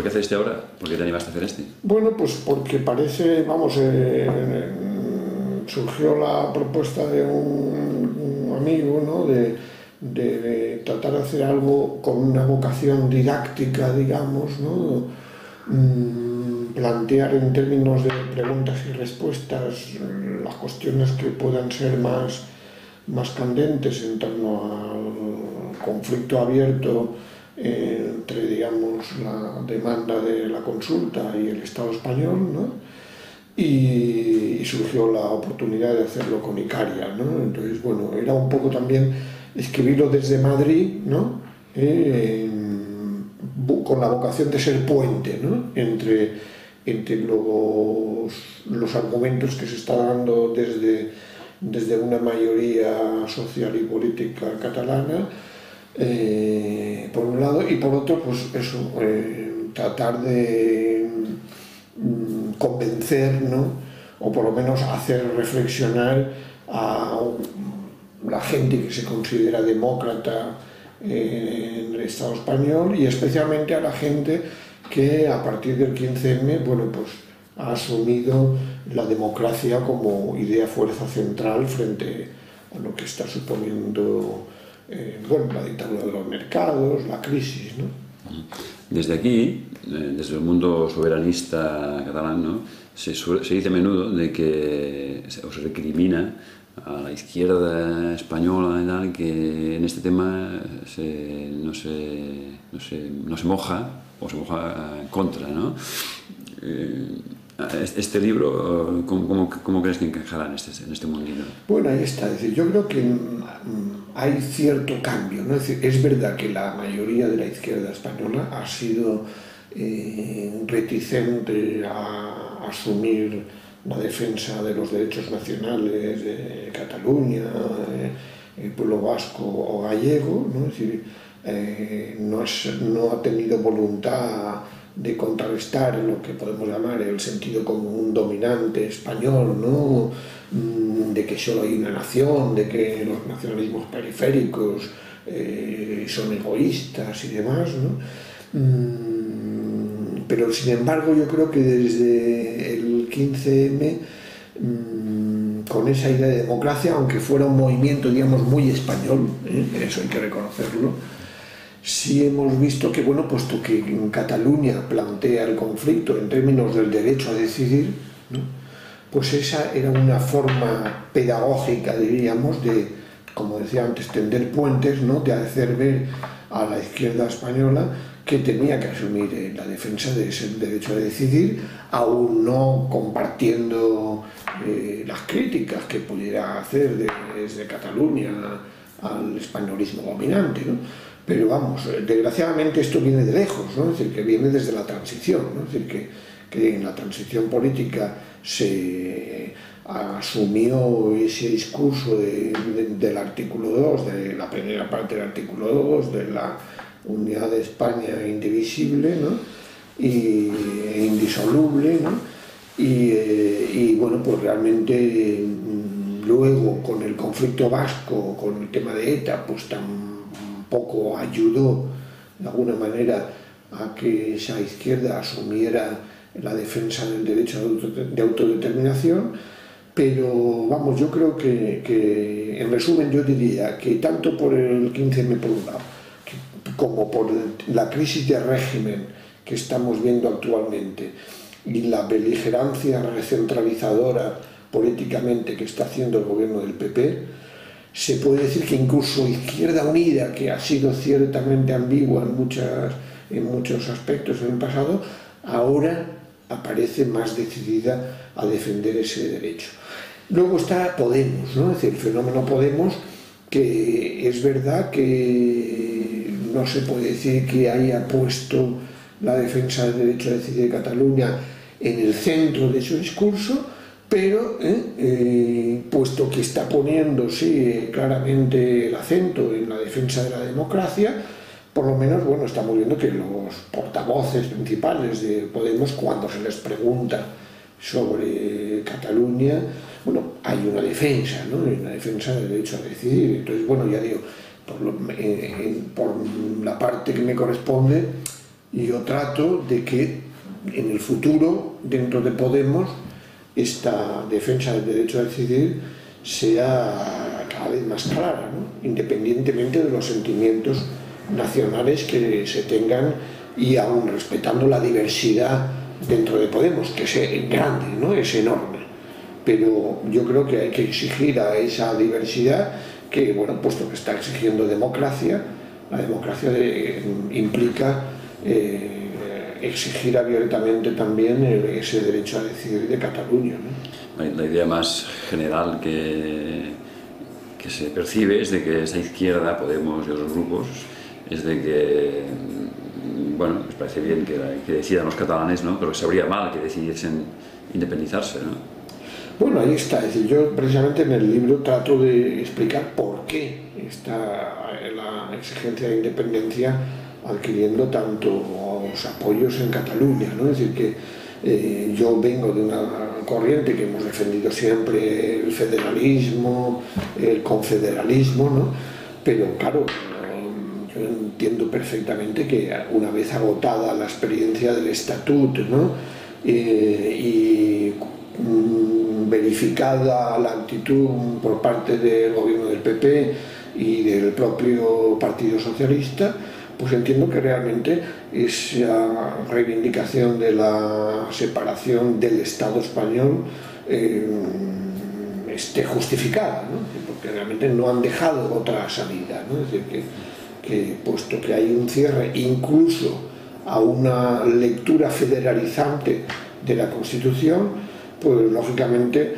por qué hacer este ahora? ¿Por qué te animaste a hacer este? Bueno, pues porque parece, vamos, surgió la propuesta de un amigo, ¿no?, de tratar de hacer algo con una vocación didáctica, digamos, ¿no? Plantear en términos de preguntas y respuestas las cuestiones que puedan ser más candentes en torno al conflicto abierto entre, digamos, la demanda de la consulta y el Estado español, ¿no? Y surgió la oportunidad de hacerlo con Icaria, ¿no? Entonces, bueno, era un poco también escribirlo desde Madrid, ¿no? Con la vocación de ser puente, ¿no?, entre los argumentos que se está dando desde una mayoría social y política catalana, por un lado, y por otro, pues eso, tratar de convencer, ¿no?, o por lo menos hacer reflexionar a la gente que se considera demócrata en el Estado español, y especialmente a la gente que a partir del 15M, bueno, pues ha asumido la democracia como idea fuerza central frente a lo que está suponiendo bueno, la dictadura de los mercados, la crisis, ¿no? Desde aquí, desde el mundo soberanista catalán, ¿no?, se dice a menudo de que se recrimina a la izquierda española y tal, que en este tema no se moja, o se moja en contra, ¿no? Este libro, ¿cómo crees que encajará en este mundillo? Bueno, ahí está. Es decir, yo creo que hay cierto cambio, ¿no? Es decir, es verdad que la mayoría de la izquierda española ha sido reticente a asumir la defensa de los derechos nacionales de Cataluña, el pueblo vasco o gallego, ¿no? Es decir, no ha tenido voluntad de contrarrestar lo que podemos llamar el sentido común dominante español, ¿no?, de que solo hay una nación, de que los nacionalismos periféricos son egoístas y demás, ¿no? Pero sin embargo yo creo que desde el 15M, con esa idea de democracia, aunque fuera un movimiento, digamos, muy español, eso hay que reconocerlo, sí hemos visto que, bueno, puesto que en Cataluña plantea el conflicto en términos del derecho a decidir, ¿no?, pues esa era una forma pedagógica, diríamos, de, como decía antes, tender puentes, ¿no?, de hacer ver a la izquierda española que tenía que asumir la defensa de ese derecho a decidir, aún no compartiendo las críticas que pudiera hacer desde Cataluña al españolismo dominante, ¿no? Pero vamos, desgraciadamente esto viene de lejos, ¿no? Es decir, que viene desde la transición, ¿no? Es decir, que en la transición política se asumió ese discurso del artículo 2, de la primera parte del artículo 2, de la unidad de España indivisible, ¿no?, e indisoluble, ¿no? Y bueno, pues realmente luego con el conflicto vasco, con el tema de ETA, pues tampoco ayudó de alguna manera a que esa izquierda asumiera la defensa del derecho de autodeterminación. Pero vamos, yo creo que en resumen yo diría que tanto por el 15M por un lado, como por la crisis de régimen que estamos viendo actualmente y la beligerancia recentralizadora políticamente que está haciendo el gobierno del PP, se puede decir que incluso Izquierda Unida, que ha sido ciertamente ambigua en muchos aspectos en el pasado, ahora aparece más decidida a defender ese derecho. Luego está Podemos, ¿no? Es decir, el fenómeno Podemos, que es verdad que no se puede decir que haya puesto la defensa del derecho a decidir de Cataluña en el centro de su discurso, pero puesto que está poniendo, sí, claramente el acento en la defensa de la democracia, por lo menos, bueno, estamos viendo que los portavoces principales de Podemos, cuando se les pregunta sobre Cataluña, bueno, hay una defensa, ¿no?, una defensa del derecho a decidir. Entonces, bueno, ya digo, por la parte que me corresponde, Y yo trato de que en el futuro, dentro de Podemos, esta defensa del derecho a decidir sea cada vez más clara, ¿no? Independientemente de los sentimientos nacionales que se tengan y aún respetando la diversidad dentro de Podemos, que es grande, ¿no? Es enorme. Pero yo creo que hay que exigir a esa diversidad que, bueno, puesto que está exigiendo democracia, la democracia implica exigir abiertamente también ese derecho a decidir de Cataluña, ¿no? La idea más general que se percibe es de que esa izquierda, Podemos y otros grupos, es de que, bueno, les parece bien que decidan los catalanes, ¿no? Pero que sabría mal que decidiesen independizarse, ¿no? Bueno, ahí está. Es decir, yo precisamente en el libro trato de explicar por qué está la exigencia de independencia adquiriendo tantos apoyos en Cataluña, ¿no? Es decir, que yo vengo de una corriente que hemos defendido siempre el federalismo, el confederalismo, ¿no? Pero claro, yo entiendo perfectamente que una vez agotada la experiencia del estatut, ¿no? Y verificada la actitud por parte del gobierno del PP y del propio Partido Socialista, pues entiendo que realmente esa reivindicación de la separación del Estado español esté justificada, ¿no? Porque realmente no han dejado otra salida, ¿no? Es decir, que puesto que hay un cierre incluso a una lectura federalizante de la Constitución, pues lógicamente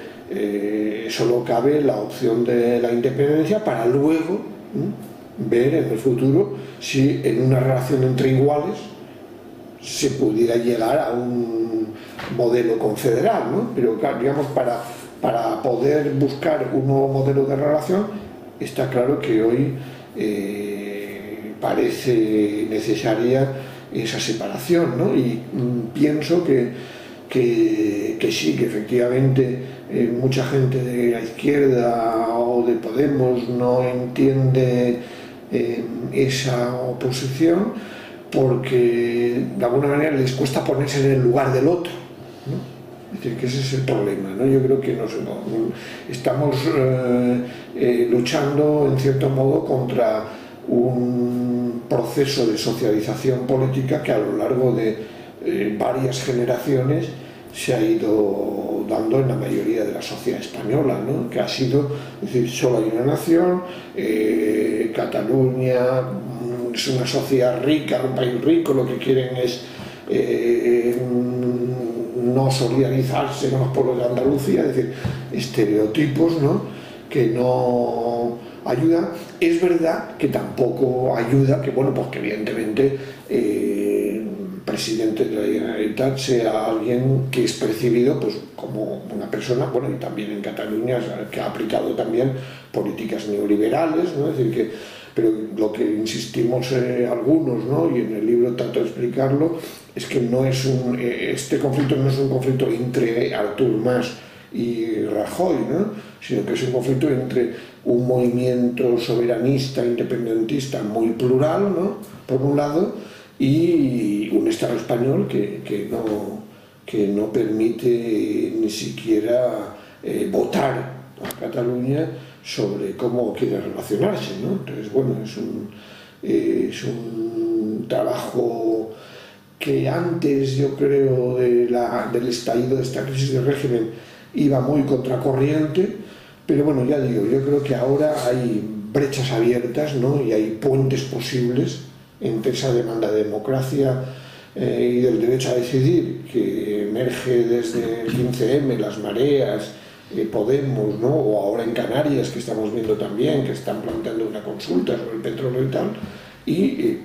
solo cabe la opción de la independencia para luego ver en el futuro si en una relación entre iguales se pudiera llegar a un modelo confederal, ¿no? Pero claro, digamos, para poder buscar un nuevo modelo de relación, está claro que hoy parece necesaria esa separación, ¿no? Y pienso que sí, que efectivamente mucha gente de la izquierda o de Podemos no entiende esa oposición porque de alguna manera les cuesta ponerse en el lugar del otro, ¿no? Es decir, que ese es el problema, ¿no? Yo creo que estamos luchando en cierto modo contra un proceso de socialización política que a lo largo de varias generaciones se ha ido dando en la mayoría de la sociedad española, ¿no? Que ha sido, es decir, solo hay una nación, Cataluña es una sociedad rica, un país rico, lo que quieren es no solidarizarse con los pueblos de Andalucía, es decir, estereotipos, ¿no? Que no ayudan. Es verdad que tampoco ayuda, que bueno, pues que evidentemente presidente de la Generalitat sea alguien que es percibido pues como una persona, bueno, y también en Cataluña, que ha aplicado también políticas neoliberales, ¿no? Es decir, pero lo que insistimos algunos, ¿no? Y en el libro trato de explicarlo, es que no es este conflicto no es un conflicto entre Artur Mas y Rajoy, ¿no? Sino que es un conflicto entre un movimiento soberanista, independentista muy plural, ¿no? Por un lado, y un Estado español que no permite ni siquiera votar a Cataluña sobre cómo quiere relacionarse, ¿no? Entonces, bueno, es un trabajo que antes, yo creo, del estallido de esta crisis de régimen iba muy contracorriente, pero bueno, ya digo, yo creo que ahora hay brechas abiertas, ¿no? Y hay puentes posibles entre esa demanda de democracia y del derecho a decidir que emerge desde el 15M, las mareas, Podemos, ¿no? O ahora en Canarias, que estamos viendo también que están planteando una consulta sobre el petróleo y tal, y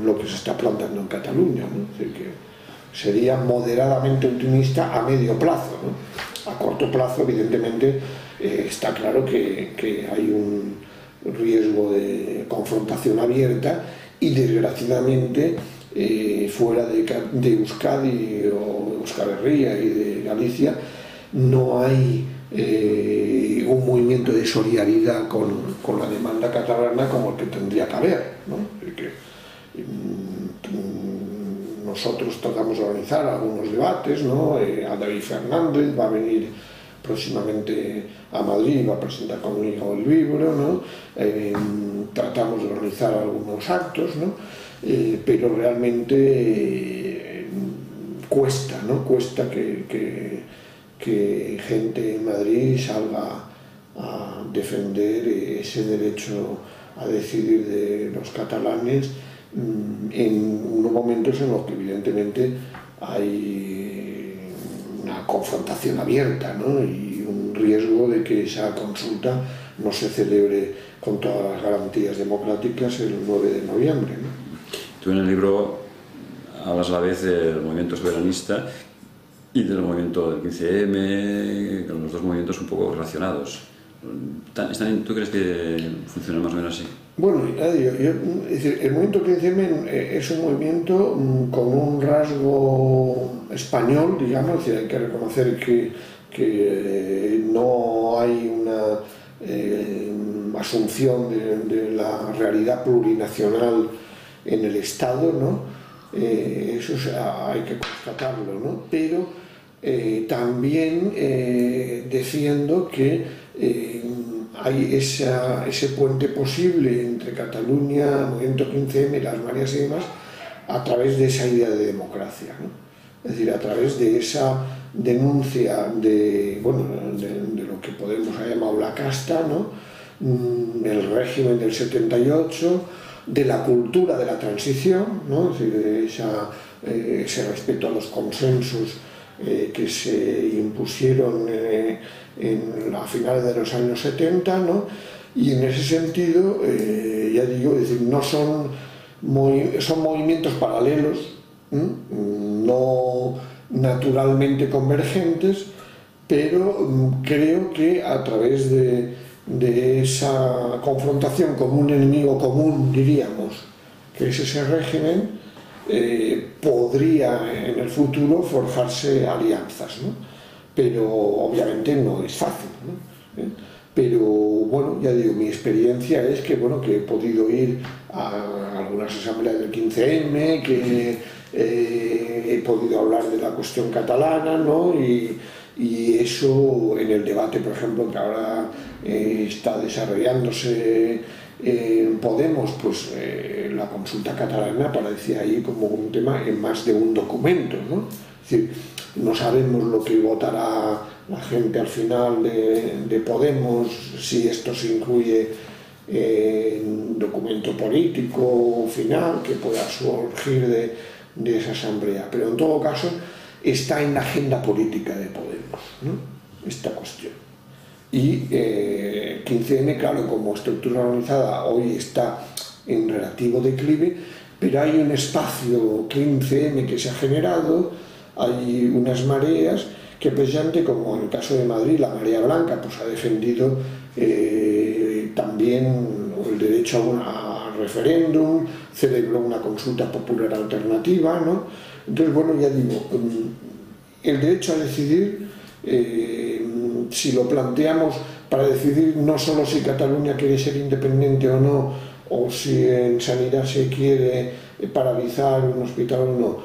lo que se está planteando en Cataluña, ¿no? Es decir, que sería moderadamente optimista a medio plazo, ¿no? A corto plazo, evidentemente, está claro que hay un riesgo de confrontación abierta y desgraciadamente fuera de Euskadi o Euskal Herria y de Galicia no hay un movimiento de solidaridad con la demanda catalana como el que tendría que haber, ¿no? tratamos de organizar algunos debates, ¿no? A David Fernández va a venir próximamente a Madrid, va a presentar conmigo el libro, ¿no? Tratamos de organizar algunos actos, ¿no? Pero realmente cuesta, ¿no? Cuesta que gente en Madrid salga a defender ese derecho a decidir de los catalanes en unos momentos en los que evidentemente hay una confrontación abierta, ¿no? Y un riesgo de que esa consulta no se celebre con todas las garantías democráticas el 9 de noviembre, ¿no? Tú en el libro hablas a la vez del movimiento soberanista y del movimiento del 15M, con los dos movimientos un poco relacionados. ¿Tú crees que funciona más o menos así? Bueno, es decir, el movimiento 15M es un movimiento con un rasgo español, digamos, es decir, hay que reconocer que no hay una asunción de la realidad plurinacional en el Estado, ¿no? Eso hay que constatarlo, ¿no? Pero también defiendo que hay ese puente posible entre Cataluña, Movimiento 15M, las mareas y demás, a través de esa idea de democracia, ¿no? Es decir, a través de esa denuncia de lo que Podemos ha llamado la casta, ¿no? El régimen del 78, de la cultura de la transición, ¿no? Es decir, de ese respeto a los consensos que se impusieron a finales de los años 70, ¿no? Y en ese sentido, ya digo, es decir, no son movimientos paralelos, no naturalmente convergentes, pero creo que a través de esa confrontación con un enemigo común, diríamos, que es ese régimen, podría en el futuro forjarse alianzas, ¿no? Pero obviamente no es fácil, ¿no? Pero bueno, ya digo, mi experiencia es que, bueno, que he podido ir a algunas asambleas del 15M, que he podido hablar de la cuestión catalana, ¿no? Y eso en el debate, por ejemplo, que ahora está desarrollándose en Podemos, pues la consulta catalana aparece ahí como un tema en más de un documento, ¿no? Es decir, no sabemos lo que votará la gente al final de Podemos, si esto se incluye en un documento político final que pueda surgir de esa asamblea, pero en todo caso está en la agenda política de Podemos, ¿no? Esta cuestión. Y 15M, claro, como estructura organizada hoy está en relativo declive, pero hay un espacio 15M que se ha generado, hay unas mareas que precisamente, como en el caso de Madrid, la marea blanca pues ha defendido también el derecho a referéndum, celebró una consulta popular alternativa, ¿no? Entonces, bueno, ya digo, el derecho a decidir, si lo planteamos para decidir no solo si Cataluña quiere ser independiente o no, o si en sanidad se quiere paralizar un hospital o no,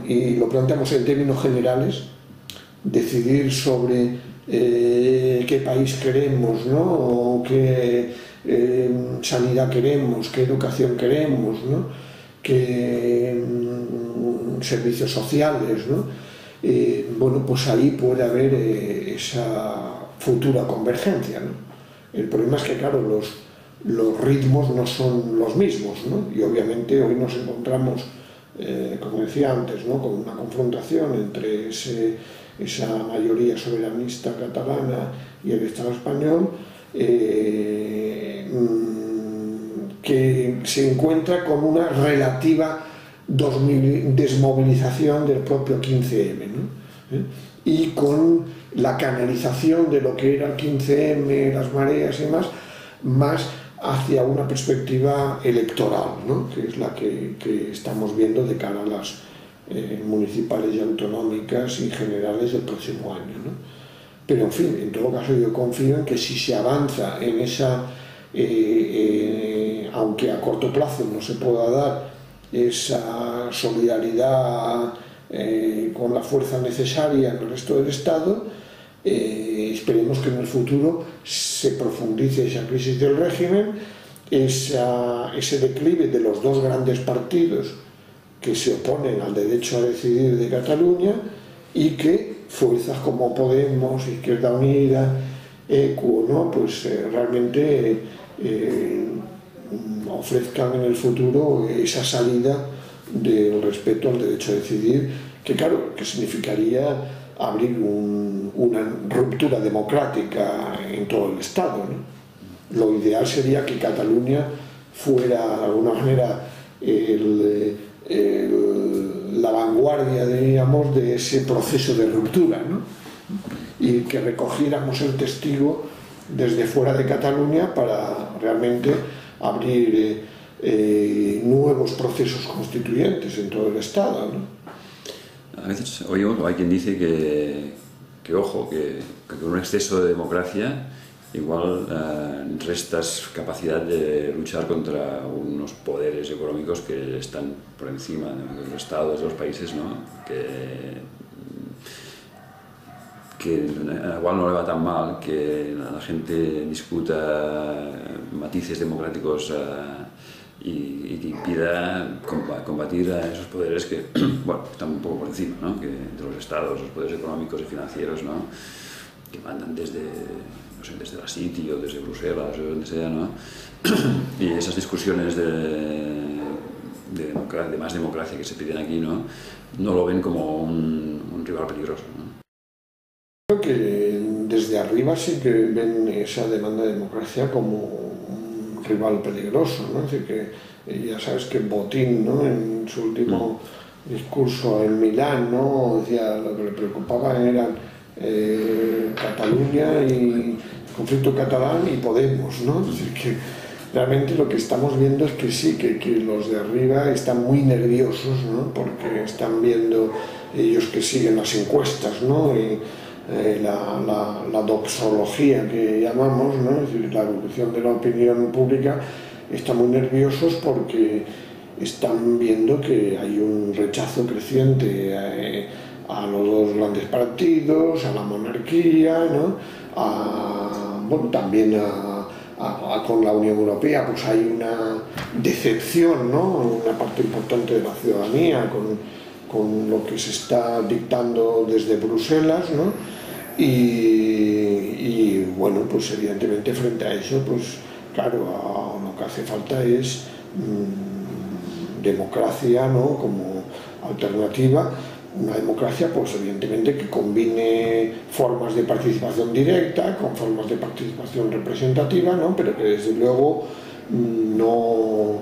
y lo planteamos en términos generales, decidir sobre qué país queremos, ¿no? O qué sanidad queremos, qué educación queremos, ¿no? Qué servicios sociales, ¿no? Bueno, pues ahí puede haber esa futura convergencia, ¿no? El problema es que, claro, los ritmos no son los mismos, ¿no? Y obviamente hoy nos encontramos, como decía antes, ¿no? Con una confrontación entre esa mayoría soberanista catalana y el Estado español, que se encuentra con una relativa desmovilización del propio 15M, ¿no? Y con la canalización de lo que era el 15M, las mareas y demás, más hacia una perspectiva electoral, ¿no? Que es la que estamos viendo de cara a las municipales y autonómicas y generales del próximo año, ¿no? Pero en fin, en todo caso yo confío en que si se avanza en esa, aunque a corto plazo no se pueda dar esa solidaridad con la fuerza necesaria en el resto del Estado. Esperemos que en el futuro se profundice esa crisis del régimen, ese declive de los dos grandes partidos que se oponen al derecho a decidir de Cataluña, y que fuerzas como Podemos, Izquierda Unida, ECU, ¿no? Pues realmente ofrezcan en el futuro esa salida del respeto al derecho a decidir, que claro, que significaría abrir una ruptura democrática en todo el Estado, ¿no? Lo ideal sería que Cataluña fuera de alguna manera la vanguardia, digamos, de ese proceso de ruptura, ¿no? Y que recogiéramos el testigo desde fuera de Cataluña para realmente abrir nuevos procesos constituyentes en todo el Estado, ¿no? A veces oímos, o hay quien dice que ojo, que con un exceso de democracia igual restas capacidad de luchar contra unos poderes económicos que están por encima de los estados, de los países, ¿no? Que igual no le va tan mal que la gente discuta matices democráticos y que impida combatir a esos poderes que, bueno, están un poco por encima, ¿no? Que de los estados, los poderes económicos y financieros, ¿no? Que mandan desde la City o desde Bruselas o donde sea, ¿no? Y esas discusiones de más democracia que se piden aquí, ¿no? No lo ven como un rival peligroso, ¿no? Creo que desde arriba sí que ven esa demanda de democracia como un rival peligroso, ¿no? Es decir, que ya sabes que Botín, ¿no? En su último discurso en Milán, ¿no? Decía lo que le preocupaba eran Cataluña y el conflicto catalán y Podemos, ¿no? Es decir, que realmente lo que estamos viendo es que sí, que los de arriba están muy nerviosos, ¿no? Porque están viendo ellos que siguen las encuestas, ¿no? Y la doxología que llamamos, ¿no? Es decir, la evolución de la opinión pública, están muy nerviosos porque están viendo que hay un rechazo creciente a los dos grandes partidos, a la monarquía, ¿no? Bueno, también con la Unión Europea pues hay una decepción, ¿no? Una parte importante de la ciudadanía con lo que se está dictando desde Bruselas, ¿no? Y bueno, pues evidentemente frente a eso, pues claro, lo que hace falta es democracia, ¿no? Como alternativa, una democracia pues evidentemente que combine formas de participación directa con formas de participación representativa, ¿no? Pero que desde luego no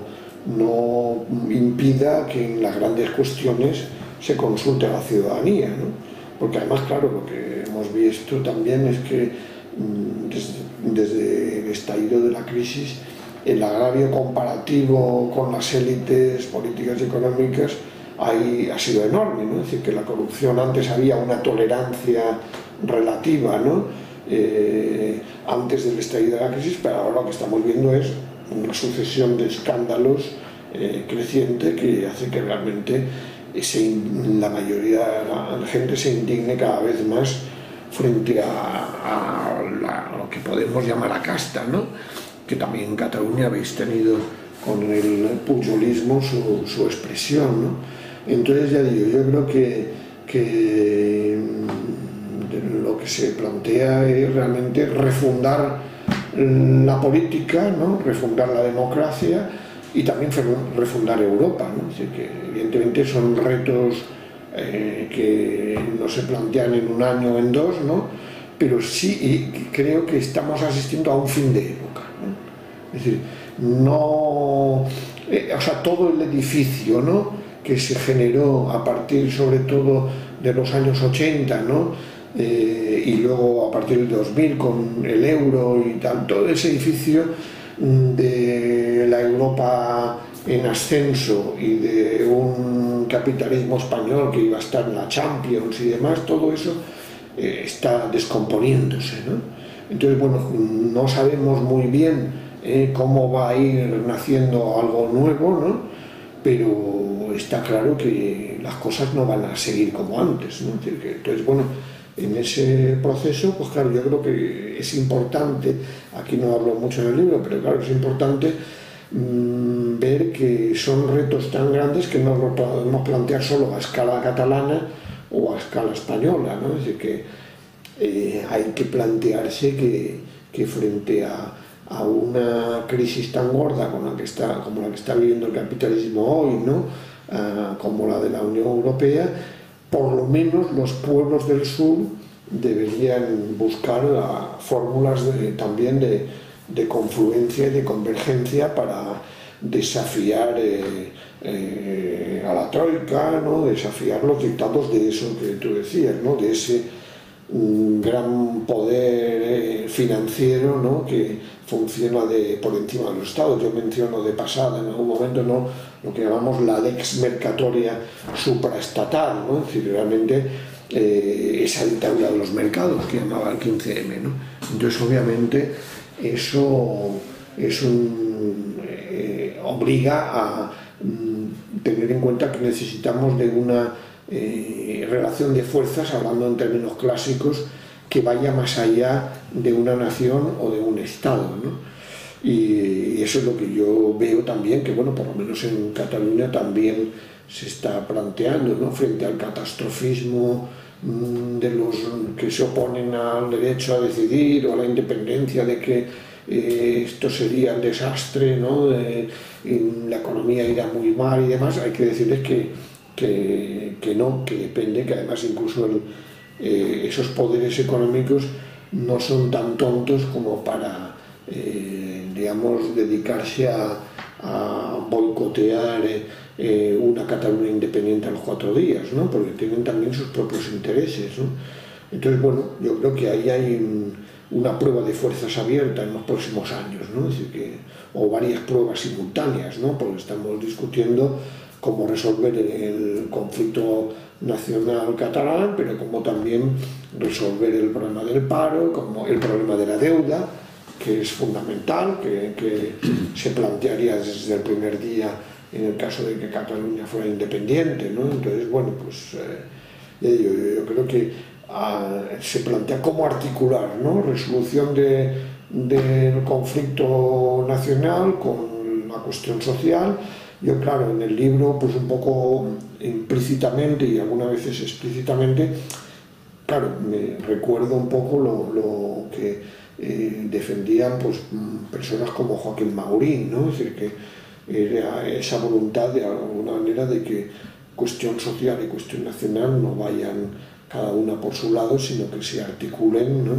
impida que en las grandes cuestiones se consulte a la ciudadanía, ¿no? Porque además, claro, lo que hemos visto también es que desde el estallido de la crisis, el agravio comparativo con las élites políticas y económicas ha sido enorme, ¿no? Es decir, que la corrupción antes había una tolerancia relativa, ¿no? Antes del estallido de la crisis, pero ahora lo que estamos viendo es una sucesión de escándalos creciente que hace que realmente la mayoría de la gente se indigne cada vez más frente a lo que podemos llamar la casta, ¿no? Que también en Cataluña habéis tenido con el pujolismo su expresión, ¿no? Entonces ya digo, yo creo que lo que se plantea es realmente refundar la política, ¿no? Refundar la democracia y también refundar Europa, ¿no? Es decir, que evidentemente son retos que no se plantean en un año o en dos, ¿no? Pero sí, y creo que estamos asistiendo a un fin de época, ¿no? Es decir, o sea, todo el edificio, ¿no? Que se generó a partir sobre todo de los años 80, ¿no? Y luego a partir del 2000 con el euro y tal, todo ese edificio de la Europa en ascenso y de un capitalismo español que iba a estar en la Champions y demás, todo eso está descomponiéndose, ¿no? Entonces, bueno, no sabemos muy bien cómo va a ir naciendo algo nuevo, ¿no? pero está claro que las cosas no van a seguir como antes, ¿no? Es decir, que, entonces, bueno, en ese proceso, pues claro, yo creo que es importante, aquí no hablo mucho en el libro, pero claro, es importante ver que son retos tan grandes que no lo podemos plantear solo a escala catalana o a escala española, ¿no? Es decir, que hay que plantearse que frente a una crisis tan gorda como la que está viviendo el capitalismo hoy, ¿no? Como la de la Unión Europea, por lo menos los pueblos del sur deberían buscar fórmulas también de confluencia y de convergencia para desafiar a la troika, ¿no? Desafiar los dictados de eso que tú decías, ¿no? De ese gran poder financiero, ¿no? Que funciona por encima de los estados. Yo menciono de pasada en algún momento, ¿no? Lo que llamamos la lex mercatoria supraestatal, ¿no? Es decir, realmente esa dictadura de los mercados que llamaba el 15M, ¿no? Entonces, obviamente, eso obliga a tener en cuenta que necesitamos de una relación de fuerzas, hablando en términos clásicos, que vaya más allá de una nación o de un estado, ¿no? Y eso es lo que yo veo también, que bueno, por lo menos en Cataluña también se está planteando, ¿no? Frente al catastrofismo de los que se oponen al derecho a decidir o a la independencia, de que esto sería un desastre, ¿no? La economía irá muy mal y demás. Hay que decirles que no, que depende, que además incluso esos poderes económicos no son tan tontos como para, digamos, dedicarse a boicotear una Cataluña independiente a los 4 días, ¿no? Porque tienen también sus propios intereses, ¿no? Entonces, bueno, yo creo que ahí hay una prueba de fuerzas abierta en los próximos años, ¿no? Es decir, o varias pruebas simultáneas, ¿no? Porque estamos discutiendo cómo resolver el conflicto nacional catalán, pero cómo también resolver el problema del paro, como el problema de la deuda, que es fundamental, que se plantearía desde el primer día en el caso de que Cataluña fuera independiente, ¿no? Entonces, bueno, pues yo creo que se plantea cómo articular, ¿no? Resolución del conflicto nacional con la cuestión social. Yo, claro, en el libro, pues un poco implícitamente y algunas veces explícitamente, claro, me recuerdo un poco lo que defendían pues personas como Joaquín Maurín, ¿no? Es decir, que era esa voluntad de alguna manera de que cuestión social y cuestión nacional no vayan cada una por su lado, sino que se articulen, ¿no?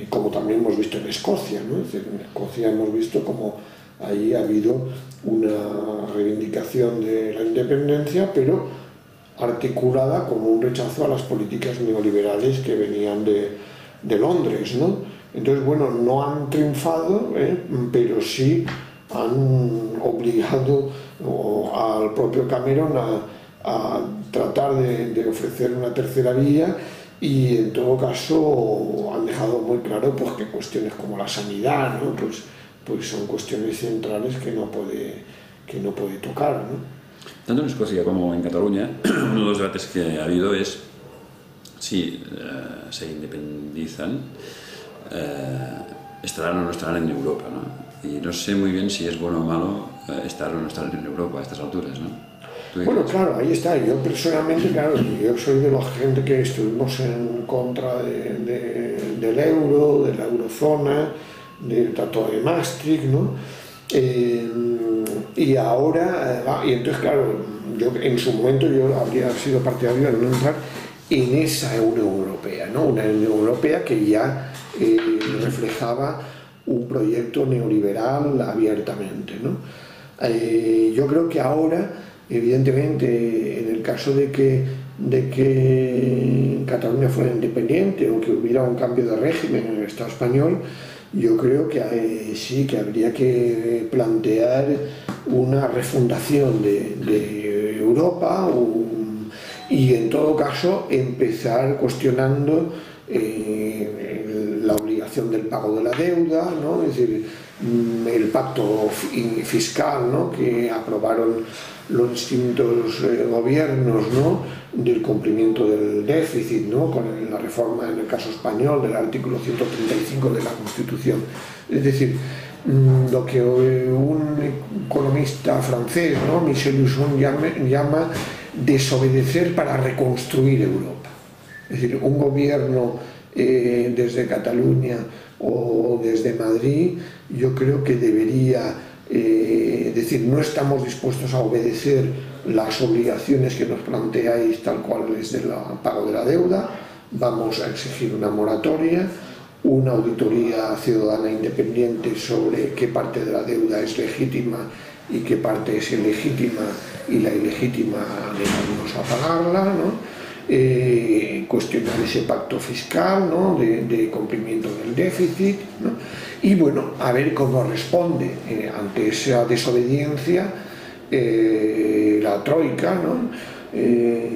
Como también hemos visto en Escocia, ¿no? Es decir, en Escocia hemos visto como ahí ha habido una reivindicación de la independencia, pero articulada como un rechazo a las políticas neoliberales que venían de Londres, ¿no? Entonces, bueno, no han triunfado, pero sí han obligado al propio Cameron a tratar de ofrecer una tercera vía, y en todo caso han dejado muy claro pues, que cuestiones como la sanidad, ¿no? pues son cuestiones centrales que no puede tocar, ¿no? Tanto en Escocia como en Cataluña, uno de los debates que ha habido es si se independizan, estarán o no estarán en Europa, ¿no? Y no sé muy bien si es bueno o malo estar o no estar en Europa a estas alturas, ¿no? Bueno, claro, ahí está. Yo personalmente, claro, yo soy de la gente que estuvimos en contra del euro, de la eurozona, del Tratado de Maastricht, ¿no? Y ahora, y entonces, claro, yo en su momento yo habría sido partidario de no entrar en esa Unión Europea, ¿no? Una Unión Europea que ya reflejaba un proyecto neoliberal abiertamente, ¿no? Yo creo que ahora, evidentemente, en el caso de que Cataluña fuera independiente o que hubiera un cambio de régimen en el Estado español, yo creo que sí, que habría que plantear una refundación de Europa y en todo caso empezar cuestionando la obligación coordinación del pago de la deuda, ¿no? Es decir, el pacto fiscal, ¿no?, que aprobaron los distintos gobiernos, ¿no?, del cumplimiento del déficit, ¿no?, con la reforma, en el caso español, del artículo 135 de la Constitución. Es decir, lo que un economista francés, ¿no?, Michel Husson, llama desobedecer para reconstruir Europa. Es decir, un gobierno desde Cataluña o desde Madrid, yo creo que debería decir, no estamos dispuestos a obedecer las obligaciones que nos planteáis tal cual es del pago de la deuda, vamos a exigir una moratoria, una auditoría ciudadana independiente sobre qué parte de la deuda es legítima y qué parte es ilegítima, y la ilegítima negarnos a pagarla, ¿no? Cuestionar ese pacto fiscal, ¿no?, de cumplimiento del déficit, ¿no? Y bueno, a ver cómo responde ante esa desobediencia la Troika, ¿no?,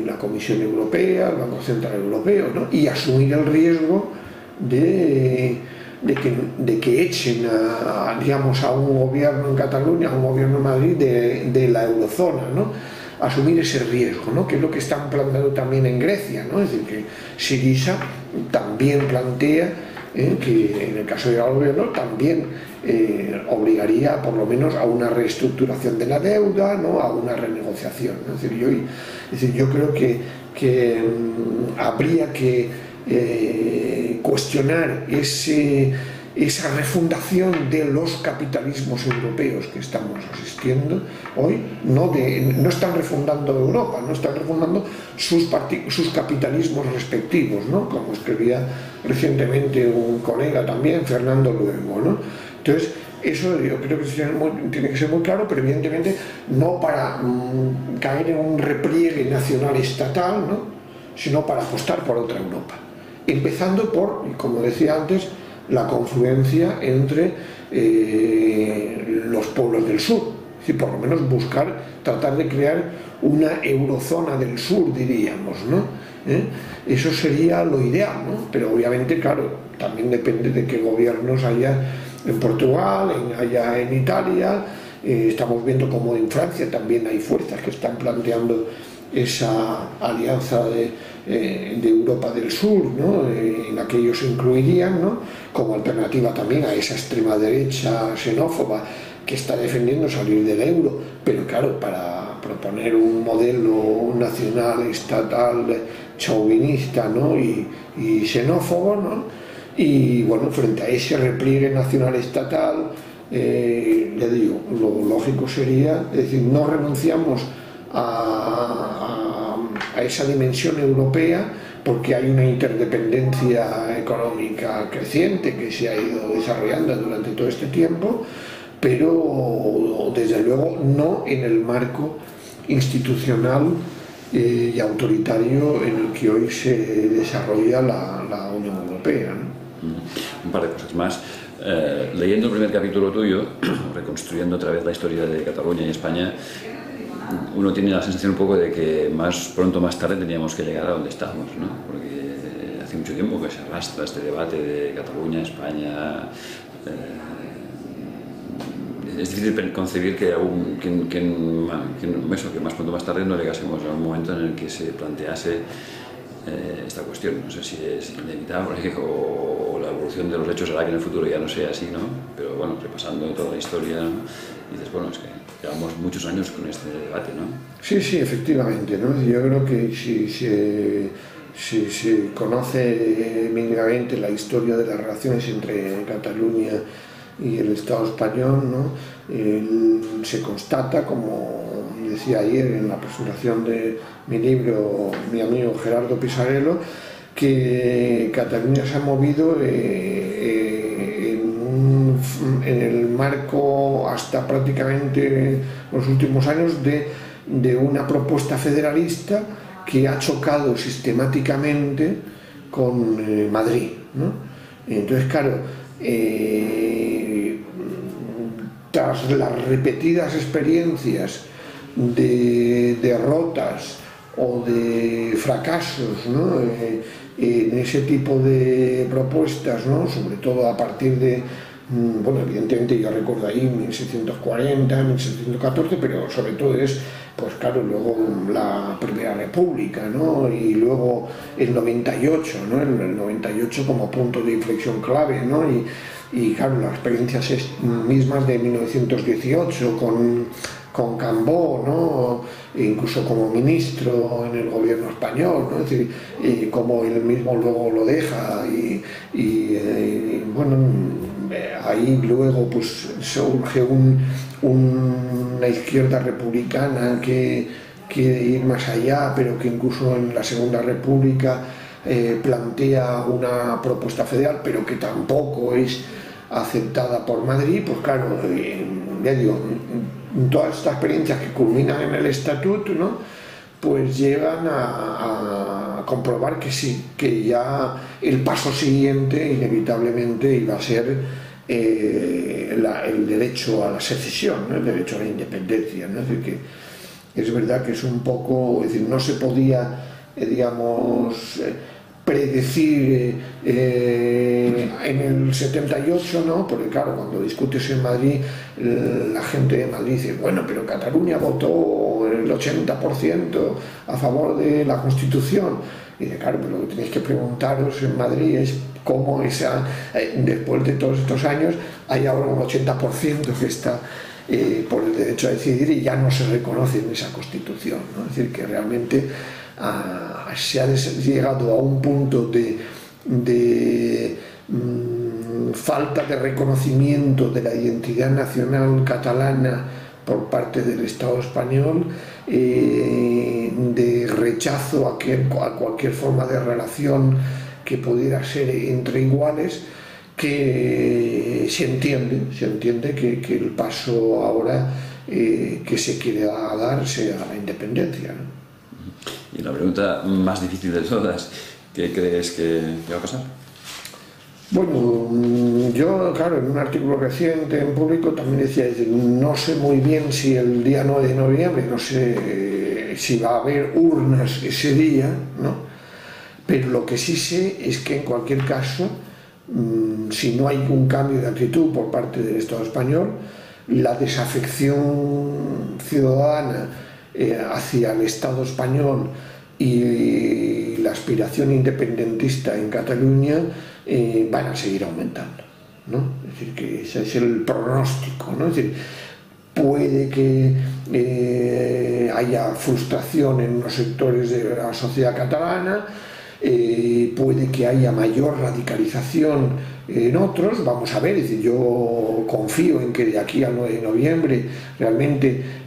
la Comisión Europea, el Banco Central Europeo, ¿no?, y asumir el riesgo de que echen digamos, a un gobierno en Cataluña, a un gobierno en Madrid de la eurozona, ¿no?, asumir ese riesgo, ¿no?, que es lo que están planteando también en Grecia, ¿no? Es decir, que Syriza también plantea que en el caso del gobierno también obligaría por lo menos a una reestructuración de la deuda, ¿no?, a una renegociación, ¿no? Es decir, yo creo que habría que cuestionar esa refundación de los capitalismos europeos que estamos asistiendo hoy. No están refundando Europa, no están refundando sus capitalismos respectivos, ¿no?, como escribía recientemente un colega también, Fernando Luengo, ¿no? Entonces, eso yo creo que tiene que ser muy claro, pero evidentemente no para caer en un repliegue nacional estatal, ¿no?, sino para apostar por otra Europa, empezando por, como decía antes, la confluencia entre los pueblos del sur, es decir, por lo menos tratar de crear una eurozona del sur, diríamos, ¿no? Eso sería lo ideal, ¿no? Pero obviamente, claro, también depende de qué gobiernos haya en Portugal, haya en Italia. Estamos viendo como en Francia también hay fuerzas que están planteando esa alianza de Europa del Sur, ¿no?, en la que ellos se incluirían, ¿no?, como alternativa también a esa extrema derecha xenófoba que está defendiendo salir del euro, pero claro, para proponer un modelo nacional, estatal, chauvinista, ¿no?, y xenófobo, ¿no?, y bueno, frente a ese repliegue nacional estatal, le digo, lo lógico sería, es decir, no renunciamos a esa dimensión europea porque hay una interdependencia económica creciente que se ha ido desarrollando durante todo este tiempo, pero desde luego no en el marco institucional y autoritario en el que hoy se desarrolla la Unión Europea, ¿no? Un par de cosas más. Leyendo el primer capítulo tuyo, reconstruyendo otra vez la historia de Cataluña y España, uno tiene la sensación un poco de que más pronto o más tarde teníamos que llegar a donde estamos, ¿no? Porque hace mucho tiempo que se arrastra este debate de Cataluña, España. Es difícil concebir que más pronto o más tarde no llegásemos a un momento en el que se plantease esta cuestión. No sé si es inevitable o la evolución de los hechos hará que en el futuro ya no sea así, ¿no? Pero bueno, repasando toda la historia, ¿no?, dices, bueno, es que llevamos muchos años con este debate, ¿no? Sí, efectivamente, ¿no? Yo creo que si se conoce mínimamente la historia de las relaciones entre Cataluña y el Estado español, ¿no?, se constata, como decía ayer en la presentación de mi libro mi amigo Gerardo Pisarello, que Cataluña se ha movido en el marco hasta prácticamente los últimos años de una propuesta federalista que ha chocado sistemáticamente con Madrid, ¿no? Entonces, claro, tras las repetidas experiencias de derrotas o de fracasos, ¿no?, en ese tipo de propuestas, ¿no? Sobre todo a partir de, bueno, evidentemente yo recuerdo ahí 1740, 1714, pero sobre todo es, pues claro, luego la Primera República, ¿no? Y luego el 98, ¿no? El 98 como punto de inflexión clave, ¿no? Y claro, las experiencias mismas de 1918 con Cambó, ¿no? Incluso como ministro en el gobierno español, ¿no? Es decir, como él mismo luego lo deja bueno, ahí luego pues surge una izquierda republicana que quiere ir más allá, pero que incluso en la Segunda República plantea una propuesta federal, pero que tampoco es aceptada por Madrid. Pues claro, ya digo, todas estas experiencias que culminan en el estatuto, ¿no? Pues llegan a comprobar que sí, que ya el paso siguiente inevitablemente iba a ser el derecho a la secesión, ¿no? El derecho a la independencia, ¿no? Es decir, que es verdad que es un poco, es decir, no se podía, digamos, predecir en el 78, ¿no? Porque claro, cuando discutes en Madrid, la gente de Madrid dice, bueno, pero Cataluña votó el 80% a favor de la Constitución. Y dice, claro, pero lo que tenéis que preguntaros en Madrid es cómo después de todos estos años hay ahora un 80% que está por el derecho a decidir y ya no se reconoce en esa Constitución, ¿no? Es decir, que realmente se ha llegado a un punto de falta de reconocimiento de la identidad nacional catalana por parte del Estado español, de rechazo a cualquier forma de relación que pudiera ser entre iguales, que se entiende que el paso ahora que se quiere dar sea la independencia, ¿no? Y la pregunta más difícil de todas, ¿qué crees que va a pasar? Bueno, yo, claro, en un artículo reciente en Público también decía, no sé muy bien si el día 9 de noviembre, no sé si va a haber urnas ese día, ¿no? Pero lo que sí sé es que en cualquier caso, si no hay un cambio de actitud por parte del Estado español, la desafección ciudadana hacia el Estado español y la aspiración independentista en Cataluña van a seguir aumentando, ¿no? Es decir, que ese es el pronóstico, ¿no? Es decir, puede que haya frustración en los sectores de la sociedad catalana, puede que haya mayor radicalización en otros, vamos a ver. Es decir, yo confío en que de aquí al 9 de noviembre realmente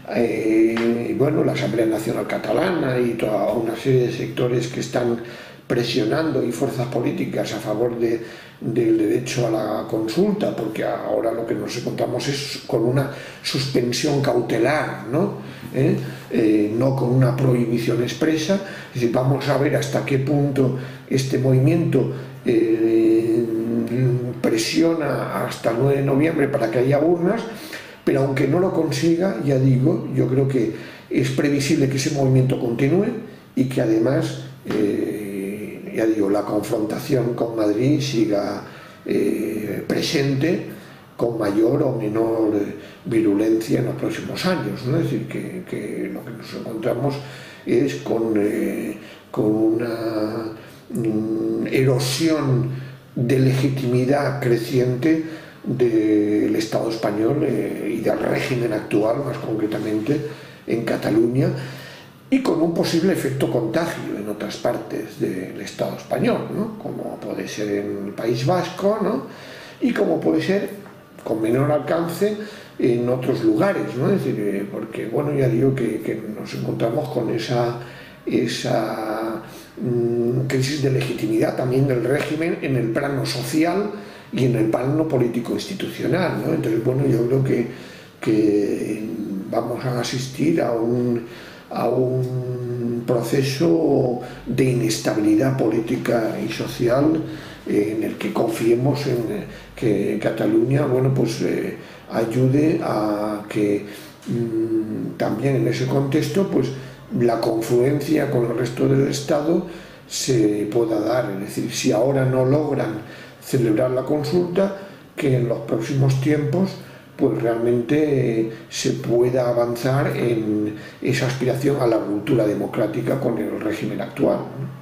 bueno, la Asamblea Nacional Catalana y toda una serie de sectores que están presionando y fuerzas políticas a favor del derecho a la consulta, porque ahora lo que nos encontramos es con una suspensión cautelar, ¿no? No con una prohibición expresa. Es decir, vamos a ver hasta qué punto este movimiento presiona hasta el 9 de noviembre para que haya urnas, pero aunque no lo consiga, ya digo, yo creo que es previsible que ese movimiento continúe y que además ya digo, la confrontación con Madrid siga presente con mayor o menor virulencia en los próximos años, ¿no? Es decir, que lo que nos encontramos es con una erosión de legitimidad creciente del Estado español y del régimen actual, más concretamente en Cataluña, y con un posible efecto contagio en otras partes del Estado español, ¿no? Como puede ser en el País Vasco, ¿no? Y como puede ser con menor alcance en otros lugares, ¿no? Es decir, porque bueno, ya digo que nos encontramos con esa crisis de legitimidad también del régimen en el plano social y en el plano político institucional, ¿no? Entonces, bueno, yo creo que vamos a asistir a un proceso de inestabilidad política y social en el que confiemos en que Cataluña, bueno, pues ayude a que también en ese contexto, pues la confluencia con el resto del Estado se pueda dar. Es decir, si ahora no logran celebrar la consulta, que en los próximos tiempos pues realmente se pueda avanzar en esa aspiración a la cultura democrática con el régimen actual, ¿no?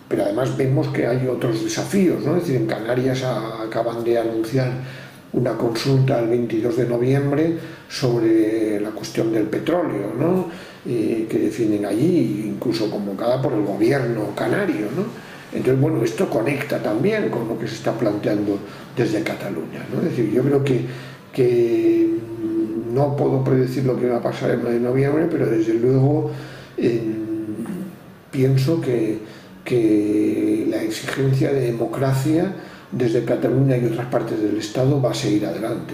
Pero además vemos que hay otros desafíos, ¿no? Es decir, en Canarias acaban de anunciar una consulta el 22 de noviembre sobre la cuestión del petróleo, ¿no? Que defienden allí, incluso convocada por el gobierno canario, ¿no? Entonces, bueno, esto conecta también con lo que se está planteando desde Cataluña, ¿no? Es decir, yo creo que no puedo predecir lo que va a pasar el 9 de noviembre, pero desde luego pienso que la exigencia de democracia desde Cataluña y otras partes del Estado va a seguir adelante.